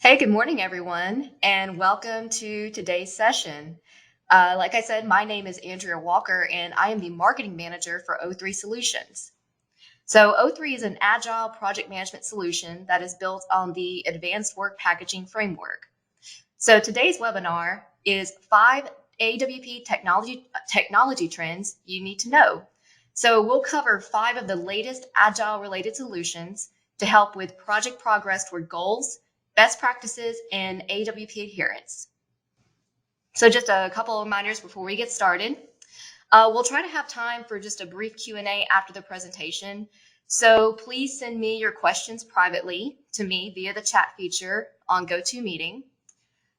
Hey, good morning, everyone, and welcome to today's session. Like I said, my name is Andrea Walker, and I am the marketing manager for O3 Solutions. So, O3 is an agile project management solution that is built on the Advanced Work Packaging Framework. So, today's webinar is 5 AWP technology trends you need to know. So, we'll cover 5 of the latest agile related solutions to help with project progress toward goals, best practices, and AWP adherence. So just a couple of reminders before we get started. We'll try to have time for just a brief Q&A after the presentation. So please send me your questions privately to me via the chat feature on GoToMeeting.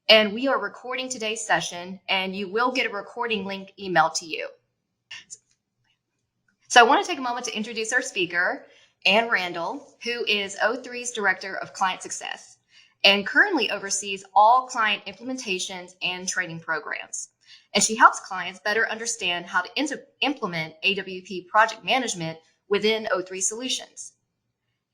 And we are recording today's session, and you will get a recording link emailed to you. So I want to take a moment to introduce our speaker, Ann Randall, who is O3's Director of Client Success and currently oversees all client implementations and training programs. And she helps clients better understand how to implement AWP project management within O3 Solutions.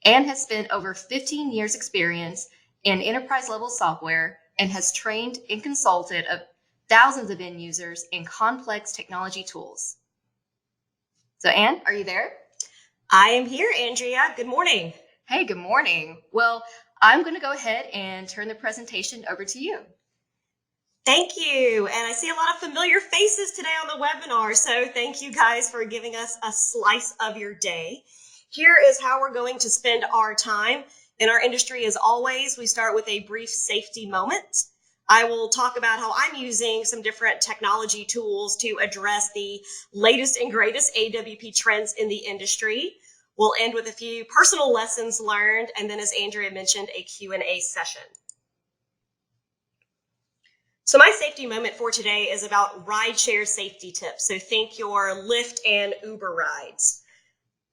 Ann has spent over 15 years experience in enterprise-level software and has trained and consulted thousands of end users in complex technology tools. So Ann, are you there? I am here, Andrea. Good morning. Hey, good morning. Well, I'm going to go ahead and turn the presentation over to you. Thank you. And I see a lot of familiar faces today on the webinar. So thank you guys for giving us a slice of your day. Here is how we're going to spend our time. In our industry, as always, we start with a brief safety moment. I will talk about how I'm using some different technology tools to address the latest and greatest AWP trends in the industry. We'll end with a few personal lessons learned, and then, as Andrea mentioned, a Q&A session. So my safety moment for today is about rideshare safety tips. So think your Lyft and Uber rides.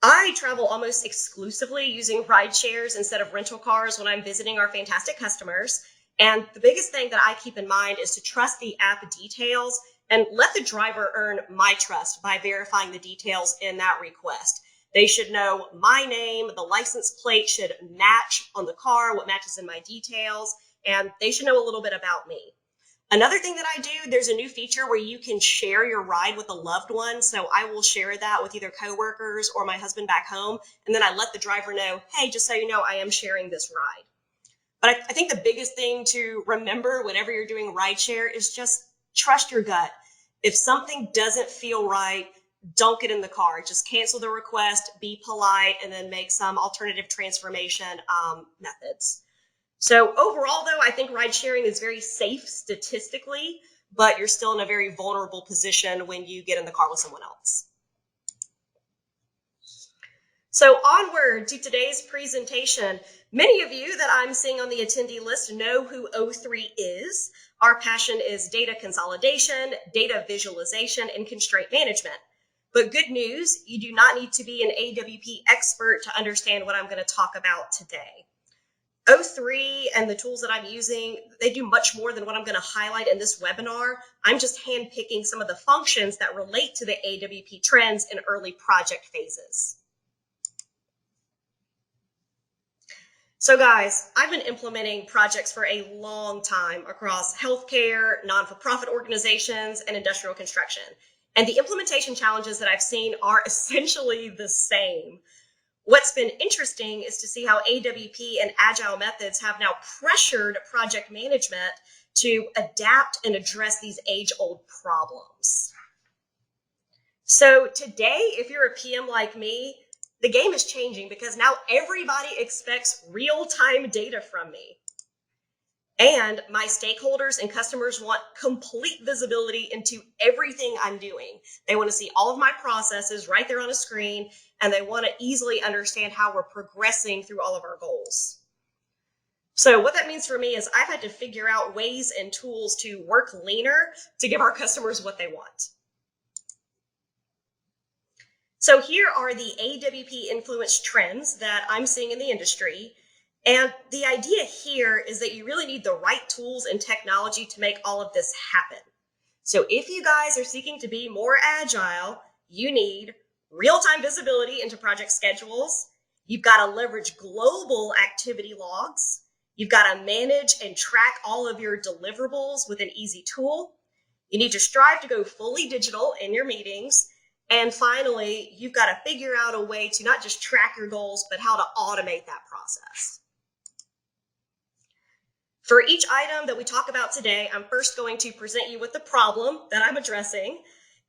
I travel almost exclusively using rideshares instead of rental cars when I'm visiting our fantastic customers. And the biggest thing that I keep in mind is to trust the app details and let the driver earn my trust by verifying the details in that request. They should know my name, the license plate should match on the car, what matches in my details, and they should know a little bit about me. Another thing that I do, there's a new feature where you can share your ride with a loved one. So I will share that with either coworkers or my husband back home. And then I let the driver know, hey, just so you know, I am sharing this ride. But I think the biggest thing to remember whenever you're doing rideshare is just trust your gut. If something doesn't feel right, don't get in the car. Just cancel the request, be polite, and then make some alternative transformation methods. So overall, though, I think ride sharing is very safe statistically, but you're still in a very vulnerable position when you get in the car with someone else. So onward to today's presentation. Many of you that I'm seeing on the attendee list know who O3 is. Our passion is data consolidation, data visualization, and constraint management. But good news, you do not need to be an AWP expert to understand what I'm going to talk about today. O3 and the tools that I'm using, they do much more than what I'm going to highlight in this webinar. I'm just handpicking some of the functions that relate to the AWP trends in early project phases. So guys, I've been implementing projects for a long time across healthcare, non-for-profit organizations, and industrial construction. And the implementation challenges that I've seen are essentially the same. What's been interesting is to see how AWP and agile methods have now pressured project management to adapt and address these age-old problems. So today, if you're a PM like me, the game is changing because now everybody expects real-time data from me. And my stakeholders and customers want complete visibility into everything I'm doing. They want to see all of my processes right there on a screen, and they want to easily understand how we're progressing through all of our goals. So what that means for me is I've had to figure out ways and tools to work leaner to give our customers what they want. So here are the AWP influence trends that I'm seeing in the industry. And the idea here is that you really need the right tools and technology to make all of this happen. So if you guys are seeking to be more agile, you need real-time visibility into project schedules. You've got to leverage global activity logs. You've got to manage and track all of your deliverables with an easy tool. You need to strive to go fully digital in your meetings. And finally, you've got to figure out a way to not just track your goals, but how to automate that process. For each item that we talk about today, I'm first going to present you with the problem that I'm addressing,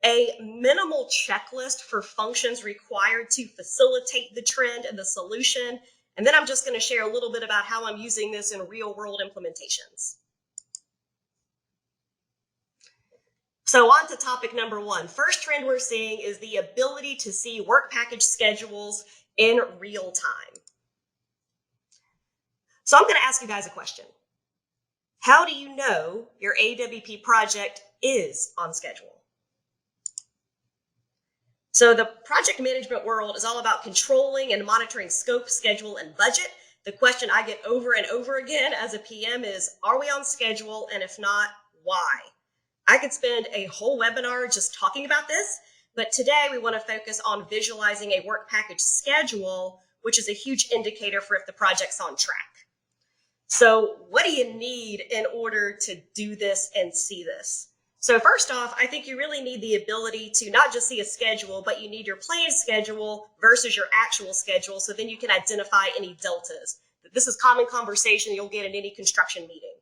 a minimal checklist for functions required to facilitate the trend and the solution, and then I'm just going to share a little bit about how I'm using this in real-world implementations. So on to topic number one. First trend we're seeing is the ability to see work package schedules in real time. So I'm going to ask you guys a question. How do you know your AWP project is on schedule? So the project management world is all about controlling and monitoring scope, schedule, and budget. The question I get over and over again as a PM is, are we on schedule? And if not, why? I could spend a whole webinar just talking about this, but today we want to focus on visualizing a work package schedule, which is a huge indicator for if the project's on track. So what do you need in order to do this and see this? So first off, I think you really need the ability to not just see a schedule, but you need your planned schedule versus your actual schedule, so then you can identify any deltas. This is common conversation you'll get in any construction meeting.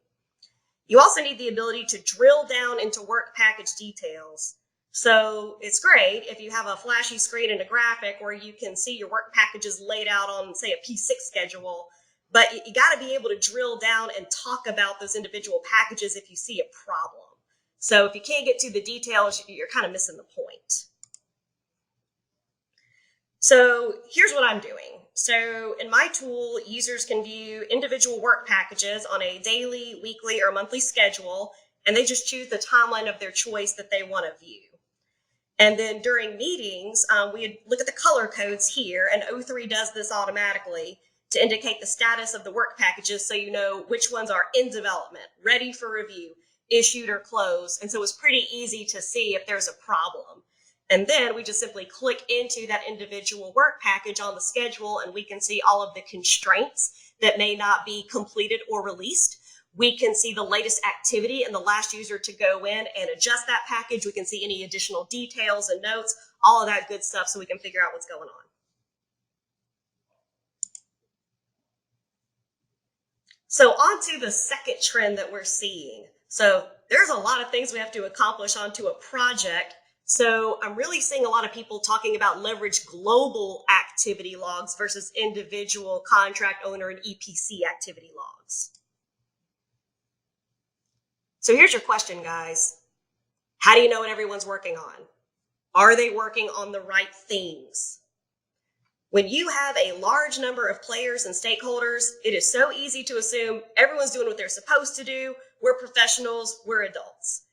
You also need the ability to drill down into work package details. So it's great if you have a flashy screen and a graphic where you can see your work packages laid out on, say, a P6 schedule, but you got to be able to drill down and talk about those individual packages if you see a problem. So if you can't get to the details, you're kind of missing the point. So here's what I'm doing. So in my tool, users can view individual work packages on a daily, weekly, or monthly schedule, and they just choose the timeline of their choice that they want to view. And then during meetings, we look at the color codes here, and O3 does this automatically to indicate the status of the work packages so you know which ones are in development, ready for review, issued or closed. And so it's pretty easy to see if there's a problem. And then we just simply click into that individual work package on the schedule, and we can see all of the constraints that may not be completed or released. We can see the latest activity and the last user to go in and adjust that package. We can see any additional details and notes, all of that good stuff, so we can figure out what's going on. So on to the second trend that we're seeing. So there's a lot of things we have to accomplish onto a project. So I'm really seeing a lot of people talking about leverage global activity logs versus individual contract owner and EPC activity logs. So here's your question, guys. How do you know what everyone's working on? Are they working on the right things? When you have a large number of players and stakeholders, it is so easy to assume everyone's doing what they're supposed to do. We're professionals, we're adults.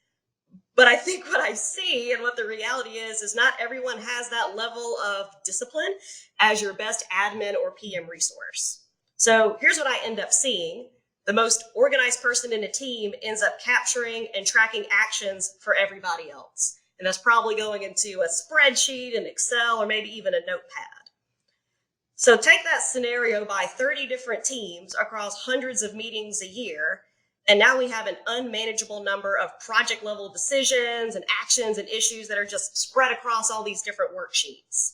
But I think what I see and what the reality is not everyone has that level of discipline as your best admin or PM resource. So here's what I end up seeing. The most organized person in a team ends up capturing and tracking actions for everybody else. And that's probably going into a spreadsheet, an Excel, or maybe even a notepad. So take that scenario by 30 different teams across hundreds of meetings a year, and now we have an unmanageable number of project level decisions and actions and issues that are just spread across all these different worksheets.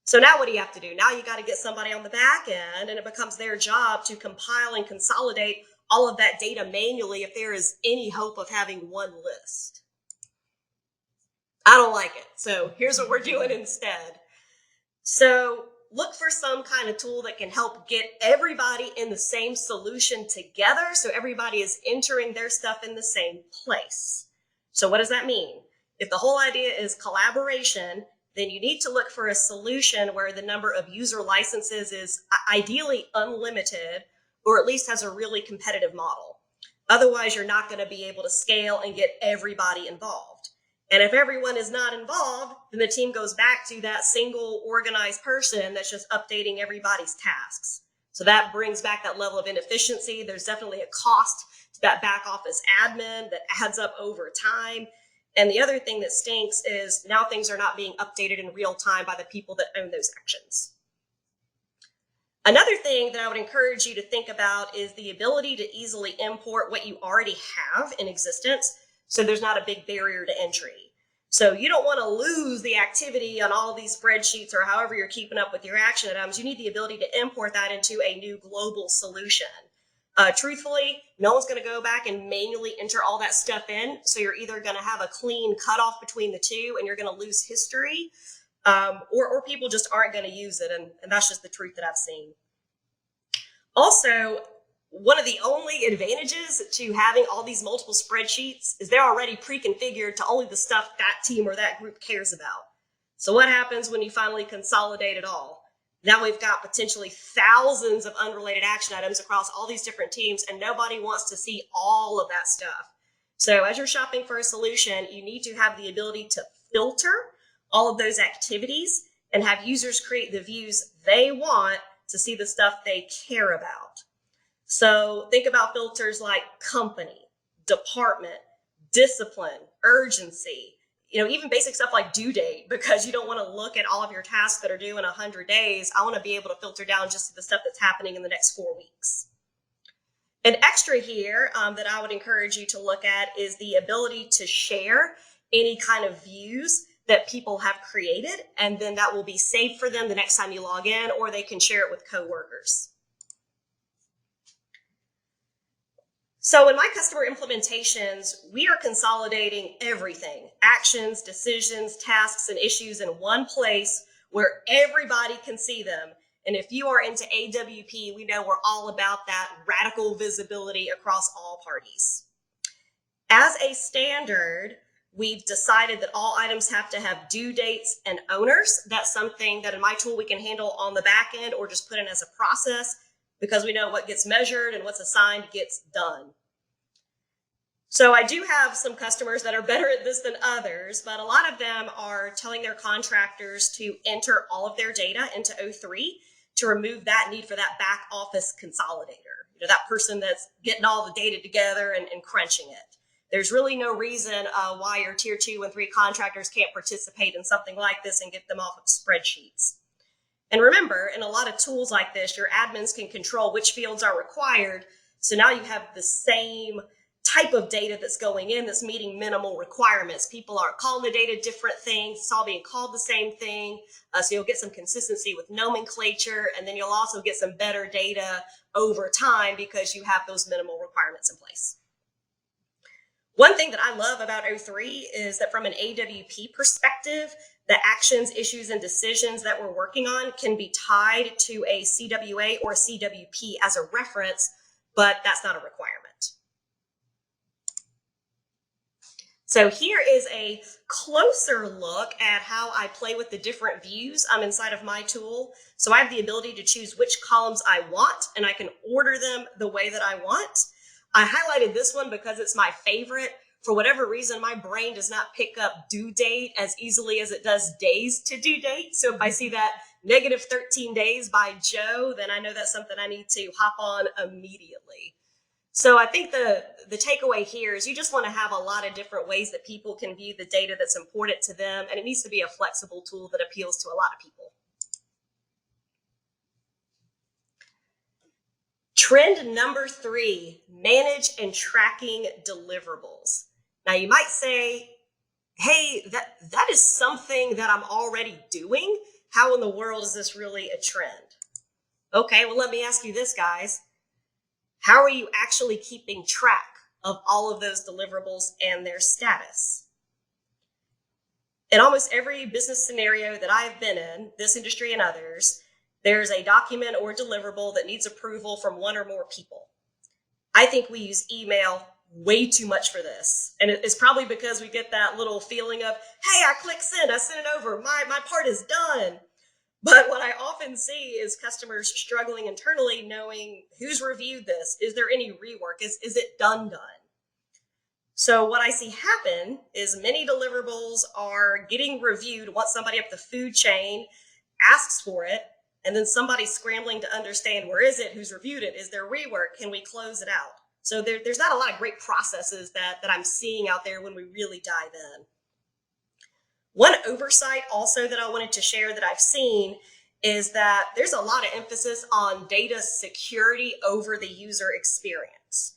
So now what do you have to do? Now you got to get somebody on the back end, and it becomes their job to compile and consolidate all of that data manually if there is any hope of having one list. I don't like it. So here's what we're doing instead. So look for some kind of tool that can help get everybody in the same solution together so everybody is entering their stuff in the same place. So what does that mean? If the whole idea is collaboration, then you need to look for a solution where the number of user licenses is ideally unlimited, or at least has a really competitive model. Otherwise, you're not going to be able to scale and get everybody involved. And if everyone is not involved, then the team goes back to that single organized person that's just updating everybody's tasks. So that brings back that level of inefficiency. There's definitely a cost to that back office admin that adds up over time. And the other thing that stinks is now things are not being updated in real time by the people that own those actions. Another thing that I would encourage you to think about is the ability to easily import what you already have in existence, so there's not a big barrier to entry. So you don't want to lose the activity on all these spreadsheets or however you're keeping up with your action items. You need the ability to import that into a new global solution. Truthfully, no one's going to go back and manually enter all that stuff in. So you're either going to have a clean cutoff between the two and you're going to lose history, or people just aren't going to use it. And that's just the truth that I've seen. Also, one of the only advantages to having all these multiple spreadsheets is they're already pre-configured to only the stuff that team or that group cares about. So what happens when you finally consolidate it all? Now we've got potentially thousands of unrelated action items across all these different teams, and nobody wants to see all of that stuff. So as you're shopping for a solution, you need to have the ability to filter all of those activities and have users create the views they want to see the stuff they care about. So think about filters like company, department, discipline, urgency, even basic stuff like due date, because you don't want to look at all of your tasks that are due in 100 days. I want to be able to filter down just to the stuff that's happening in the next 4 weeks. An extra here that I would encourage you to look at is the ability to share any kind of views that people have created, and then that will be saved for them the next time you log in, or they can share it with coworkers. So in my customer implementations, we are consolidating everything, actions, decisions, tasks, and issues in one place where everybody can see them. And if you are into AWP, we know we're all about that radical visibility across all parties. As a standard, we've decided that all items have to have due dates and owners. That's something that in my tool we can handle on the back end or just put in as a process, because we know what gets measured and what's assigned gets done. So I do have some customers that are better at this than others, but a lot of them are telling their contractors to enter all of their data into O3 to remove that need for that back office consolidator, that person that's getting all the data together and crunching it. There's really no reason why your tier 2 and 3 contractors can't participate in something like this and get them off of spreadsheets. And remember, in a lot of tools like this, your admins can control which fields are required. So now you have the same type of data that's going in that's meeting minimal requirements. People aren't calling the data different things. It's all being called the same thing. So you'll get some consistency with nomenclature, and then you'll also get some better data over time because you have those minimal requirements in place. One thing that I love about O3 is that from an AWP perspective, the actions, issues, and decisions that we're working on can be tied to a CWA or a CWP as a reference, but that's not a requirement. So here is a closer look at how I play with the different views inside of my tool. So I have the ability to choose which columns I want, and I can order them the way that I want. I highlighted this one because it's my favorite. For whatever reason, my brain does not pick up due date as easily as it does days to due date. So if I see that negative 13 days by Joe, then I know that's something I need to hop on immediately. So I think the takeaway here is you just want to have a lot of different ways that people can view the data that's important to them, and it needs to be a flexible tool that appeals to a lot of people. Trend number 3, manage and tracking deliverables. Now you might say, hey, that is something that I'm already doing. How in the world is this really a trend? Okay, well, let me ask you this, guys. How are you actually keeping track of all of those deliverables and their status? In almost every business scenario that I've been in, this industry and others, there's a document or deliverable that needs approval from one or more people. I think we use email way too much for this. And it's probably because we get that little feeling of, hey, I click send, I sent it over, my part is done. But what I often see is customers struggling internally knowing who's reviewed this. Is there any rework? Is it done? So what I see happen is many deliverables are getting reviewed once somebody up the food chain asks for it, and then somebody's scrambling to understand where is it, who's reviewed it, is there rework, can we close it out? So there's not a lot of great processes that I'm seeing out there when we really dive in. One oversight also that I wanted to share that I've seen is that there's a lot of emphasis on data security over the user experience.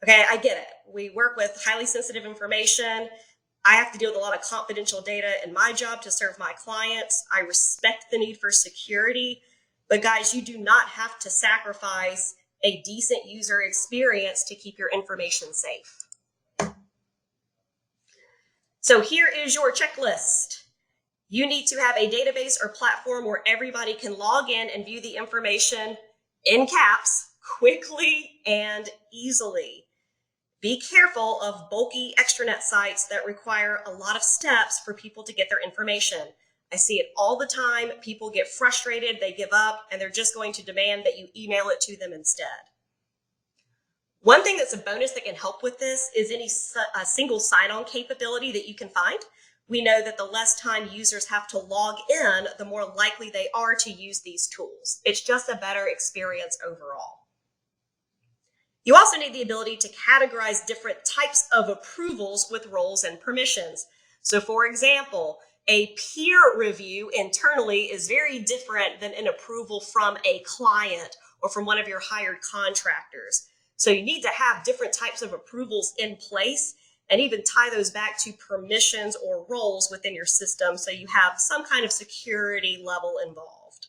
Okay, I get it. We work with highly sensitive information. I have to deal with a lot of confidential data in my job to serve my clients. I respect the need for security, but guys, you do not have to sacrifice a decent user experience to keep your information safe. So here is your checklist. You need to have a database or platform where everybody can log in and view the information in caps quickly and easily. Be careful of bulky extranet sites that require a lot of steps for people to get their information. I see it all the time. People get frustrated, they give up, and they're just going to demand that you email it to them instead. One thing that's a bonus that can help with this is any single sign-on capability that you can find. We know that the less time users have to log in, the more likely they are to use these tools. It's just a better experience overall. You also need the ability to categorize different types of approvals with roles and permissions. So for example, a peer review internally is very different than an approval from a client or from one of your hired contractors. So you need to have different types of approvals in place and even tie those back to permissions or roles within your system so you have some kind of security level involved.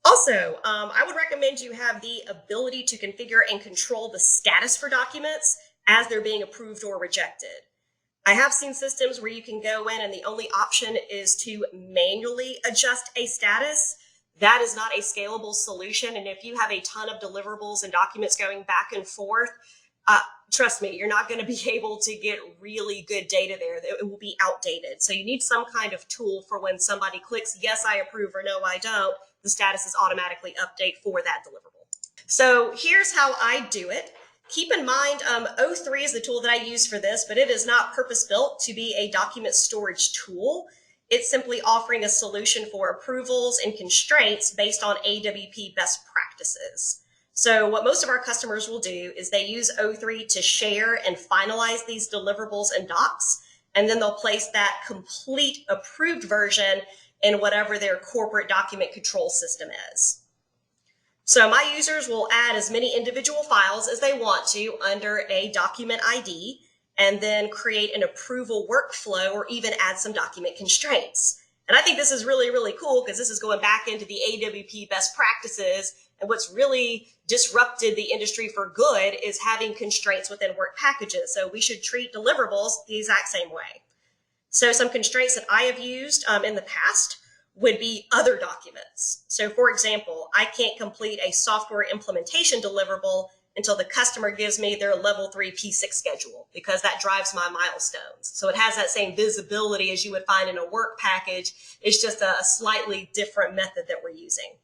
Also, I would recommend you have the ability to configure and control the status for documents as they're being approved or rejected. I have seen systems where you can go in and the only option is to manually adjust a status. That is not a scalable solution. And if you have a ton of deliverables and documents going back and forth, trust me, you're not going to be able to get really good data there. It will be outdated. So you need some kind of tool for when somebody clicks, yes, I approve, or no, I don't, the status is automatically update for that deliverable. So here's how I do it. Keep in mind, O3 is the tool that I use for this, but it is not purpose-built to be a document storage tool. It's simply offering a solution for approvals and constraints based on AWP best practices. So what most of our customers will do is they use O3 to share and finalize these deliverables and docs, and then they'll place that complete approved version in whatever their corporate document control system is. So my users will add as many individual files as they want to under a document ID, and then create an approval workflow or even add some document constraints. And I think this is really, really cool because this is going back into the AWP best practices. And what's really disrupted the industry for good is having constraints within work packages. So we should treat deliverables the exact same way. So some constraints that I have used in the past would be other documents. So for example, I can't complete a software implementation deliverable until the customer gives me their level 3 P6 schedule, because that drives my milestones. So it has that same visibility as you would find in a work package. It's just a slightly different method that we're using.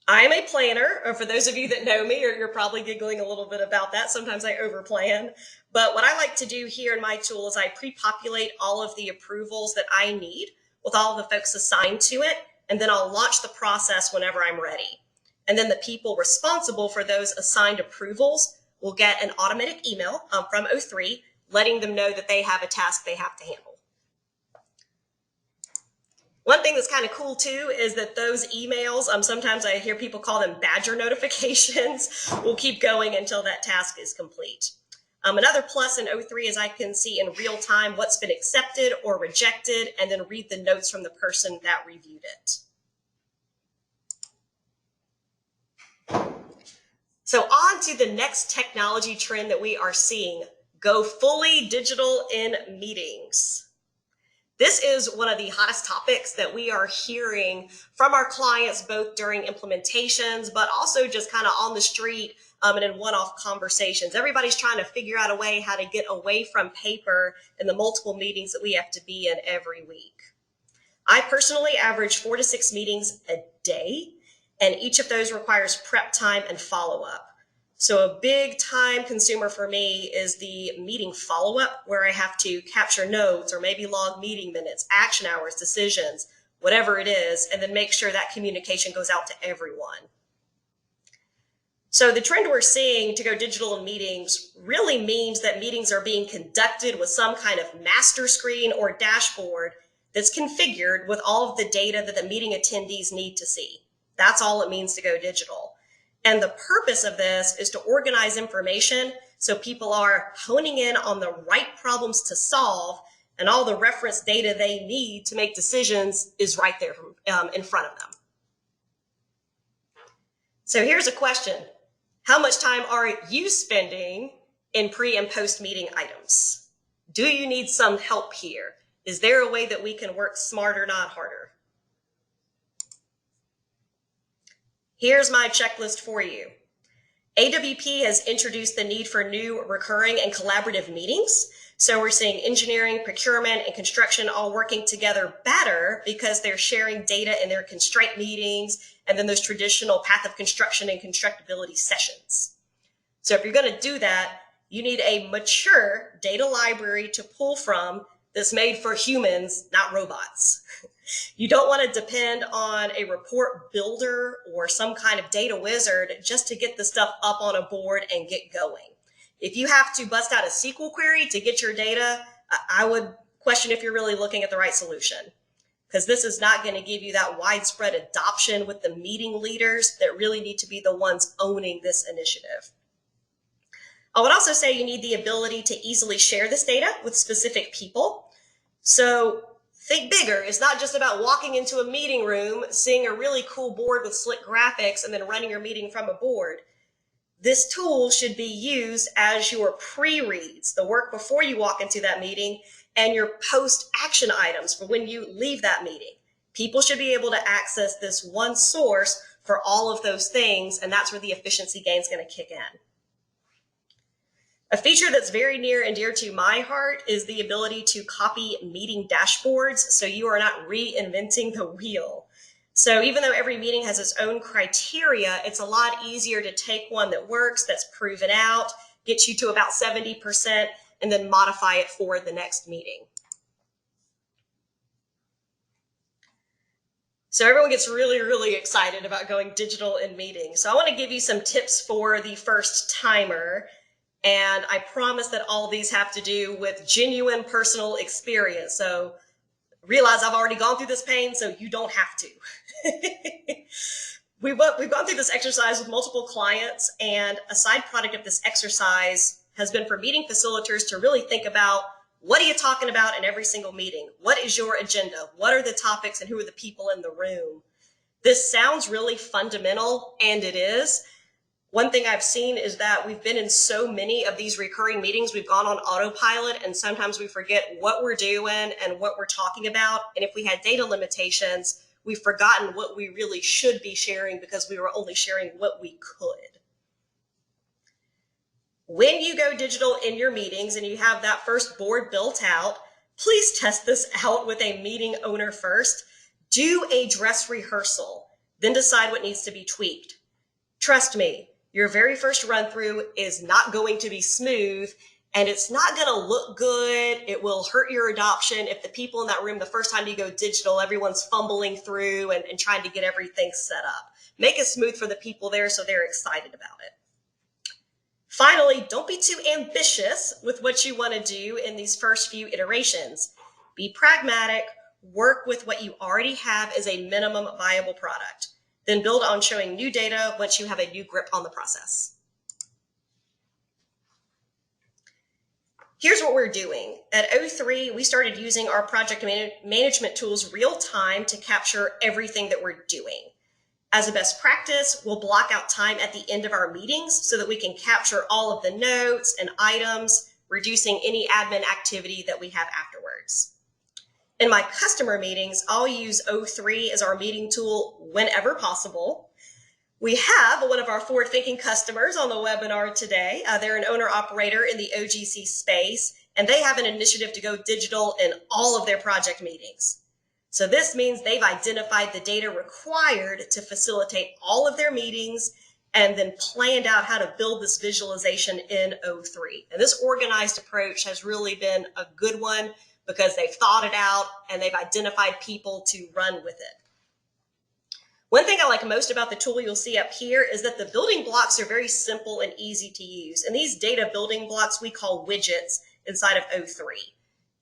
I am a planner, or for those of you that know me, or you're probably giggling a little bit about that. Sometimes I overplan. But what I like to do here in my tool is I pre-populate all of the approvals that I need with all of the folks assigned to it, and then I'll launch the process whenever I'm ready. And then the people responsible for those assigned approvals will get an automatic email from O3 letting them know that they have a task they have to handle. One thing that's kind of cool too is that those emails, sometimes I hear people call them badger notifications, will keep going until that task is complete. Another plus in O3 is I can see in real time what's been accepted or rejected, and then read the notes from the person that reviewed it. So on to the next technology trend that we are seeing, go fully digital in meetings. This is one of the hottest topics that we are hearing from our clients, both during implementations, but also just kind of on the street and in one-off conversations. Everybody's trying to figure out a way how to get away from paper and the multiple meetings that we have to be in every week. I personally average 4 to 6 meetings a day, and each of those requires prep time and follow-up. So a big time consumer for me is the meeting follow-up, where I have to capture notes or maybe log meeting minutes, action hours, decisions, whatever it is, and then make sure that communication goes out to everyone. So the trend we're seeing to go digital in meetings really means that meetings are being conducted with some kind of master screen or dashboard that's configured with all of the data that the meeting attendees need to see. That's all it means to go digital. And the purpose of this is to organize information so people are honing in on the right problems to solve, and all the reference data they need to make decisions is right there in front of them. So here's a question. How much time are you spending in pre and post meeting items? Do you need some help here? Is there a way that we can work smarter, not harder? Here's my checklist for you. AWP has introduced the need for new recurring and collaborative meetings. So we're seeing engineering, procurement, and construction all working together better because they're sharing data in their constraint meetings and then those traditional path of construction and constructability sessions. So if you're going to do that, you need a mature data library to pull from that's made for humans, not robots. You don't want to depend on a report builder or some kind of data wizard just to get the stuff up on a board and get going. If you have to bust out a SQL query to get your data, I would question if you're really looking at the right solution, because this is not going to give you that widespread adoption with the meeting leaders that really need to be the ones owning this initiative. I would also say you need the ability to easily share this data with specific people. So think bigger. It's not just about walking into a meeting room, seeing a really cool board with slick graphics, and then running your meeting from a board. This tool should be used as your pre-reads, the work before you walk into that meeting, and your post-action items for when you leave that meeting. People should be able to access this one source for all of those things, and that's where the efficiency gain is going to kick in. A feature that's very near and dear to my heart is the ability to copy meeting dashboards so you are not reinventing the wheel. So even though every meeting has its own criteria, it's a lot easier to take one that works, that's proven out, gets you to about 70%, and then modify it for the next meeting. So everyone gets really, really excited about going digital in meetings. So I want to give you some tips for the first timer. And I promise that all of these have to do with genuine personal experience. So realize I've already gone through this pain, so you don't have to. We've gone through this exercise with multiple clients, and a side product of this exercise has been for meeting facilitators to really think about, what are you talking about in every single meeting? What is your agenda? What are the topics and who are the people in the room? This sounds really fundamental, and it is. One thing I've seen is that we've been in so many of these recurring meetings, we've gone on autopilot, and sometimes we forget what we're doing and what we're talking about. And if we had data limitations, we've forgotten what we really should be sharing because we were only sharing what we could. When you go digital in your meetings and you have that first board built out, please test this out with a meeting owner first. Do a dress rehearsal, then decide what needs to be tweaked. Trust me, your very first run through is not going to be smooth, and it's not going to look good. It will hurt your adoption if the people in that room, the first time you go digital, everyone's fumbling through and trying to get everything set up. Make it smooth for the people there so they're excited about it. Finally, don't be too ambitious with what you want to do in these first few iterations. Be pragmatic, work with what you already have as a minimum viable product. Then build on showing new data once you have a new grip on the process. Here's what we're doing. At O3, we started using our project management tools real time to capture everything that we're doing. As a best practice, we'll block out time at the end of our meetings so that we can capture all of the notes and items, reducing any admin activity that we have afterwards. In my customer meetings, I'll use O3 as our meeting tool whenever possible. We have one of our forward-thinking customers on the webinar today. They're an owner-operator in the OGC space, and they have an initiative to go digital in all of their project meetings. So this means they've identified the data required to facilitate all of their meetings and then planned out how to build this visualization in O3. And this organized approach has really been a good one because they've thought it out and they've identified people to run with it. One thing I like most about the tool you'll see up here is that the building blocks are very simple and easy to use. And these data building blocks we call widgets inside of O3.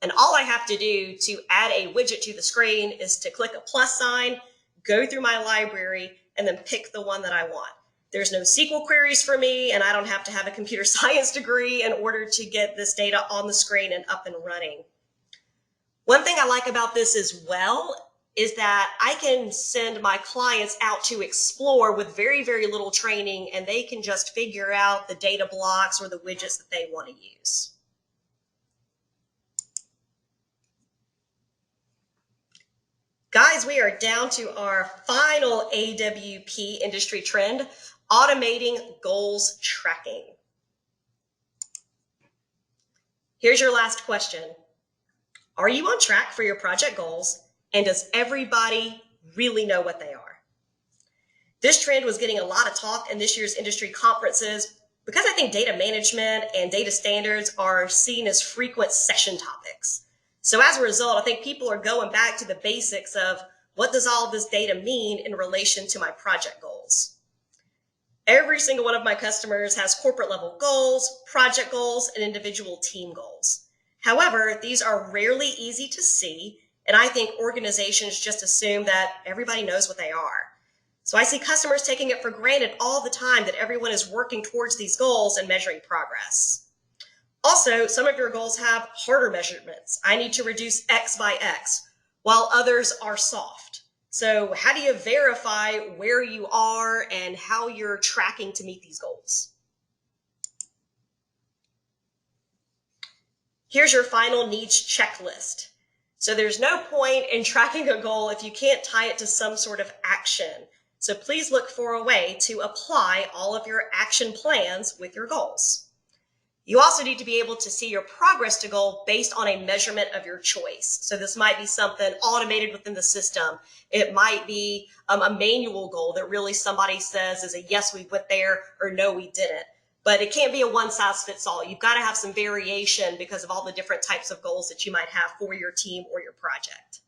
And all I have to do to add a widget to the screen is to click a plus sign, go through my library, and then pick the one that I want. There's no SQL queries for me, and I don't have to have a computer science degree in order to get this data on the screen and up and running. One thing I like about this as well is that I can send my clients out to explore with very, very little training, and they can just figure out the data blocks or the widgets that they want to use. Guys, we are down to our final AWP industry trend, automating goals tracking. Here's your last question. Are you on track for your project goals? And does everybody really know what they are? This trend was getting a lot of talk in this year's industry conferences because I think data management and data standards are seen as frequent session topics. So as a result, I think people are going back to the basics of what does all this data mean in relation to my project goals? Every single one of my customers has corporate level goals, project goals, and individual team goals. However, these are rarely easy to see, and I think organizations just assume that everybody knows what they are. So I see customers taking it for granted all the time that everyone is working towards these goals and measuring progress. Also, some of your goals have harder measurements. I need to reduce X by X, while others are soft. So how do you verify where you are and how you're tracking to meet these goals? Here's your final needs checklist. So there's no point in tracking a goal if you can't tie it to some sort of action. So please look for a way to apply all of your action plans with your goals. You also need to be able to see your progress to goal based on a measurement of your choice. So this might be something automated within the system. It might be a manual goal that really somebody says is a yes, we went there, or no, we didn't. But it can't be a one size fits all. You've got to have some variation because of all the different types of goals that you might have for your team or your project.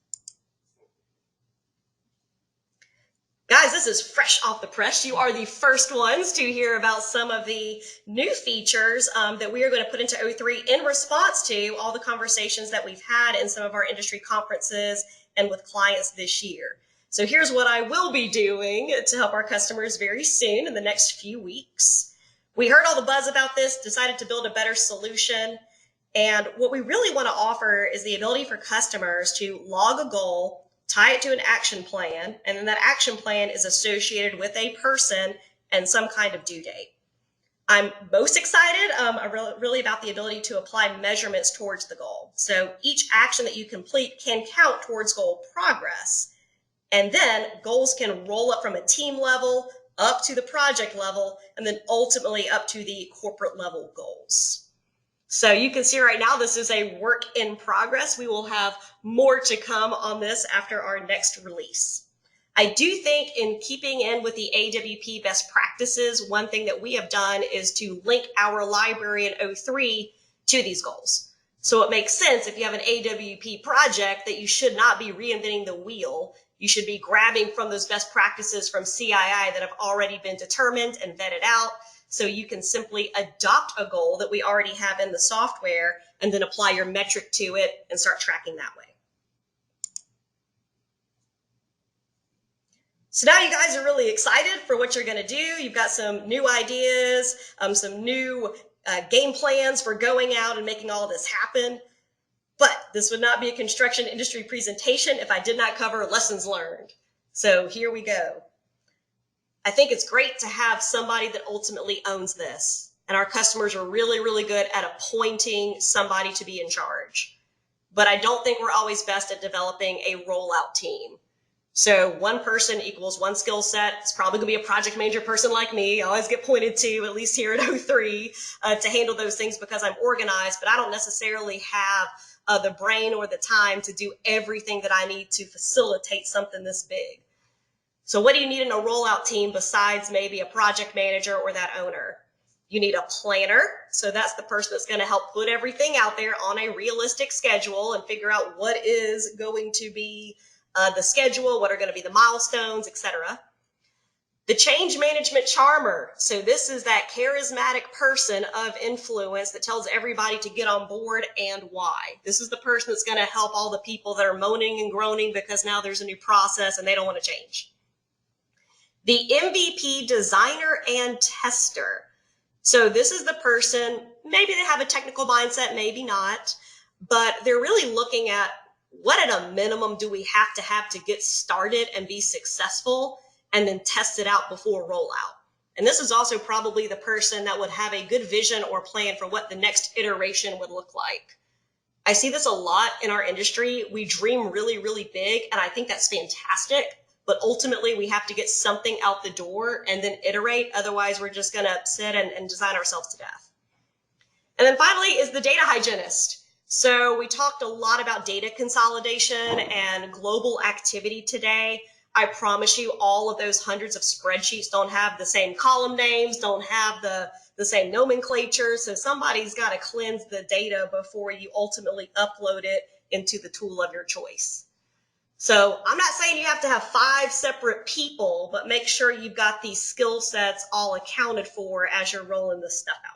Guys, this is fresh off the press. You are the first ones to hear about some of the new features that we are going to put into O3 in response to all the conversations that we've had in some of our industry conferences and with clients this year. So here's what I will be doing to help our customers very soon in the next few weeks. We heard all the buzz about this, decided to build a better solution. And what we really want to offer is the ability for customers to log a goal, tie it to an action plan, and then that action plan is associated with a person and some kind of due date. I'm most excited really about the ability to apply measurements towards the goal. So each action that you complete can count towards goal progress. And then goals can roll up from a team level up to the project level, and then ultimately up to the corporate level goals. So you can see right now, this is a work in progress. We will have more to come on this after our next release. I do think in keeping in with the AWP best practices, one thing that we have done is to link our library in O3 to these goals. So it makes sense if you have an AWP project that you should not be reinventing the wheel. You should be grabbing from those best practices from CII that have already been determined and vetted out. So you can simply adopt a goal that we already have in the software and then apply your metric to it and start tracking that way. So now you guys are really excited for what you're going to do. You've got some new ideas, some new game plans for going out and making all this happen. But this would not be a construction industry presentation if I did not cover lessons learned. So here we go. I think it's great to have somebody that ultimately owns this. And our customers are really, really good at appointing somebody to be in charge. But I don't think we're always best at developing a rollout team. So one person equals one skill set. It's probably going to be a project manager person like me. I always get pointed to, at least here at O3, to handle those things because I'm organized, but I don't necessarily have the brain or the time to do everything that I need to facilitate something this big. So what do you need in a rollout team besides maybe a project manager or that owner? You need a planner. So that's the person that's going to help put everything out there on a realistic schedule and figure out what is going to be the schedule, what are going to be the milestones, etc. The change management charmer. So this is that charismatic person of influence that tells everybody to get on board and why. This is the person that's going to help all the people that are moaning and groaning because now there's a new process and they don't want to change. The MVP designer and tester. So this is the person, maybe they have a technical mindset, maybe not, but they're really looking at what at a minimum do we have to get started and be successful, and then test it out before rollout. And this is also probably the person that would have a good vision or plan for what the next iteration would look like. I see this a lot in our industry. We dream really, really big, and I think that's fantastic. But ultimately, we have to get something out the door and then iterate. Otherwise, we're just going to sit and design ourselves to death. And then finally is the data hygienist. So we talked a lot about data consolidation and global activity today. I promise you all of those hundreds of spreadsheets don't have the same column names, don't have the same nomenclature. So somebody's got to cleanse the data before you ultimately upload it into the tool of your choice. So I'm not saying you have to have 5 separate people, but make sure you've got these skill sets all accounted for as you're rolling this stuff out.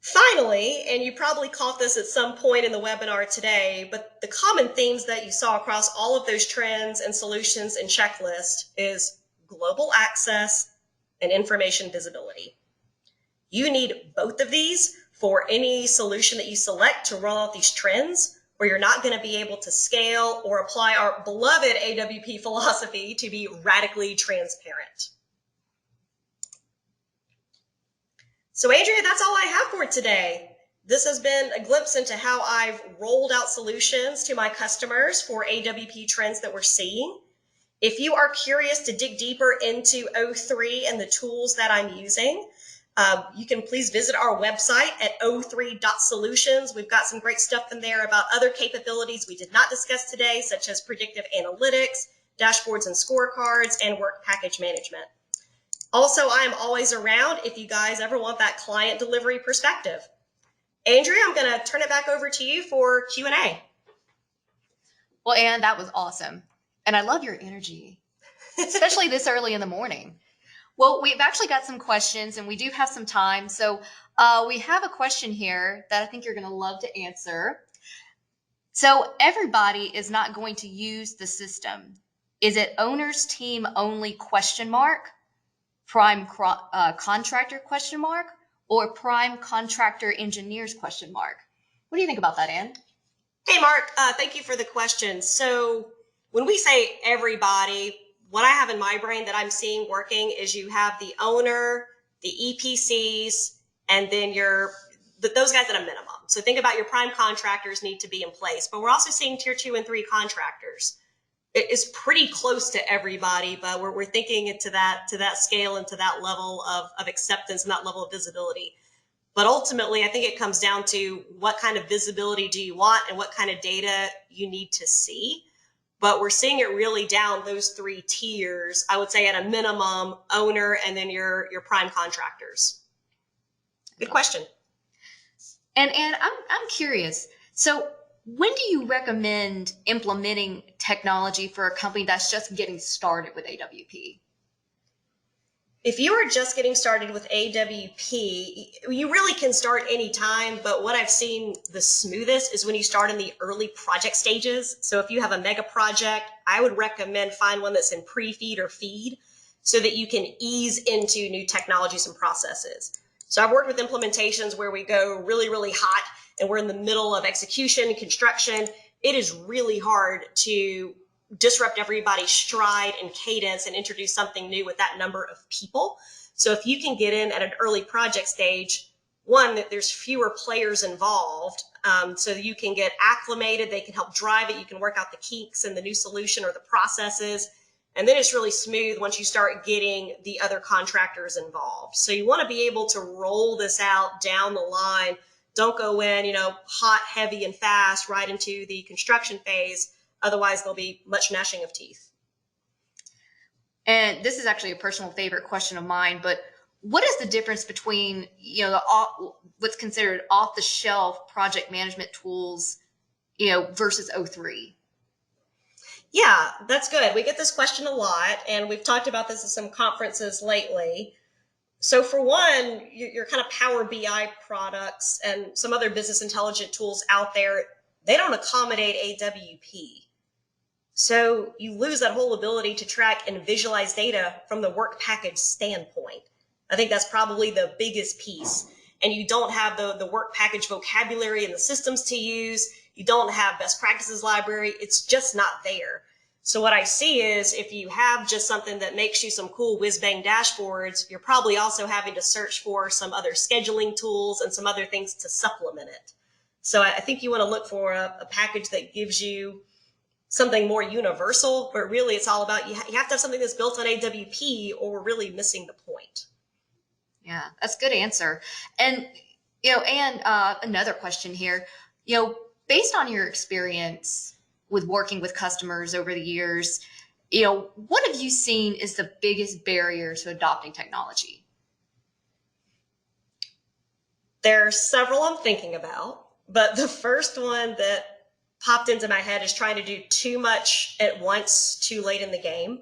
Finally, and you probably caught this at some point in the webinar today, but the common themes that you saw across all of those trends and solutions and checklist is global access and information visibility. You need both of these for any solution that you select to roll out these trends, or you're not going to be able to scale or apply our beloved AWP philosophy to be radically transparent. So Andrea, that's all I have for today. This has been a glimpse into how I've rolled out solutions to my customers for AWP trends that we're seeing. If you are curious to dig deeper into O3 and the tools that I'm using, you can please visit our website at o3.solutions. We've got some great stuff in there about other capabilities we did not discuss today, such as predictive analytics, dashboards and scorecards, and work package management. Also, I am always around if you guys ever want that client delivery perspective. Andrea, I'm going to turn it back over to you for Q&A. Well, Anne, that was awesome. And I love your energy, especially this early in the morning. Well, we've actually got some questions and we do have some time. So we have a question here that I think you're going to love to answer. So everybody is not going to use the system. Is it owner's team only question mark, prime contractor question mark, or prime contractor engineers question mark? What do you think about that, Anne? Hey, Mark, thank you for the question. So when we say everybody, what I have in my brain that I'm seeing working is you have the owner, the EPCs, and then those guys at a minimum. So think about your prime contractors need to be in place, but we're also seeing tier 2 and 3 contractors. It is pretty close to everybody, but we're thinking it to that scale and to that level of acceptance and that level of visibility. But ultimately, I think it comes down to what kind of visibility do you want and what kind of data you need to see. But we're seeing it really down those 3 tiers. I would say at a minimum, owner, and then your prime contractors. Good question. And I'm curious. So when do you recommend implementing technology for a company that's just getting started with AWP? If you are just getting started with AWP, you really can start anytime, but what I've seen the smoothest is when you start in the early project stages. So if you have a mega project, I would recommend find one that's in pre-feed or feed so that you can ease into new technologies and processes. So I've worked with implementations where we go really, really hot and we're in the middle of execution, construction. It is really hard to disrupt everybody's stride and cadence and introduce something new with that number of people. So if you can get in at an early project stage, one, that there's fewer players involved, so that you can get acclimated, they can help drive it, you can work out the kinks in the new solution or the processes, and then it's really smooth once you start getting the other contractors involved. So you want to be able to roll this out down the line. Don't go in, hot, heavy, and fast right into the construction phase. Otherwise, there'll be much gnashing of teeth. And this is actually a personal favorite question of mine, but what is the difference between, what's considered off-the-shelf project management tools, versus O3? Yeah, that's good. We get this question a lot, and we've talked about this at some conferences lately. So for one, your kind of Power BI products and some other business intelligence tools out there, they don't accommodate AWP. So you lose that whole ability to track and visualize data from the work package standpoint. I think that's probably the biggest piece. And you don't have the work package vocabulary and the systems to use. You don't have best practices library. It's just not there. So what I see is if you have just something that makes you some cool whiz bang dashboards, you're probably also having to search for some other scheduling tools and some other things to supplement it. So I think you want to look for a package that gives you something more universal, but really it's all about you have to have something that's built on AWP or we're really missing the point. Yeah, that's a good answer. And another question here, based on your experience with working with customers over the years, what have you seen is the biggest barrier to adopting technology? There are several I'm thinking about, but the first one that popped into my head is trying to do too much at once too late in the game.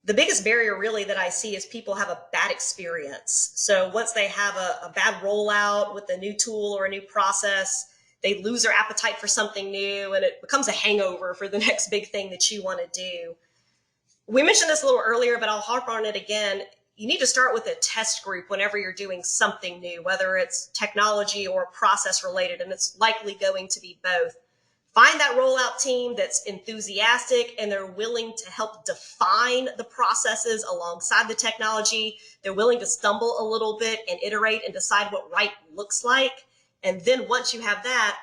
The biggest barrier really that I see is people have a bad experience. So once they have a bad rollout with a new tool or a new process, they lose their appetite for something new and it becomes a hangover for the next big thing that you want to do. We mentioned this a little earlier, but I'll harp on it again. You need to start with a test group whenever you're doing something new, whether it's technology or process related, and it's likely going to be both. Find that rollout team that's enthusiastic and they're willing to help define the processes alongside the technology. They're willing to stumble a little bit and iterate and decide what right looks like. And then once you have that,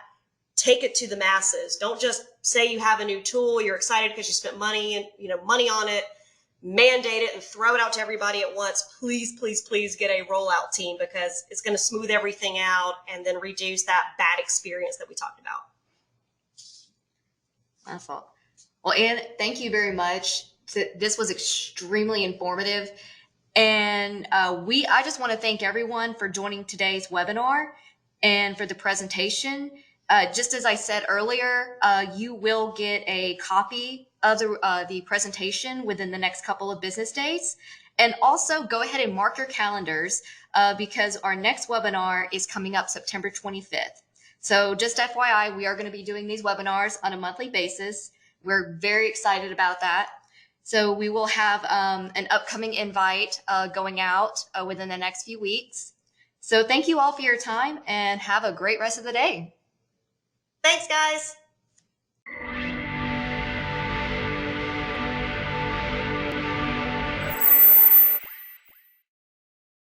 take it to the masses. Don't just say you have a new tool, you're excited because you spent money and money on it. Mandate it and throw it out to everybody at once. Please, please, please get a rollout team because it's going to smooth everything out and then reduce that bad experience that we talked about. Wonderful. Well, Anne, thank you very much. This was extremely informative. And I just want to thank everyone for joining today's webinar and for the presentation. Just as I said earlier, you will get a copy of the presentation within the next couple of business days. And also go ahead and mark your calendars because our next webinar is coming up September 25th. So just FYI, we are going to be doing these webinars on a monthly basis. We're very excited about that. So we will have an upcoming invite going out within the next few weeks. So thank you all for your time and have a great rest of the day. Thanks, guys.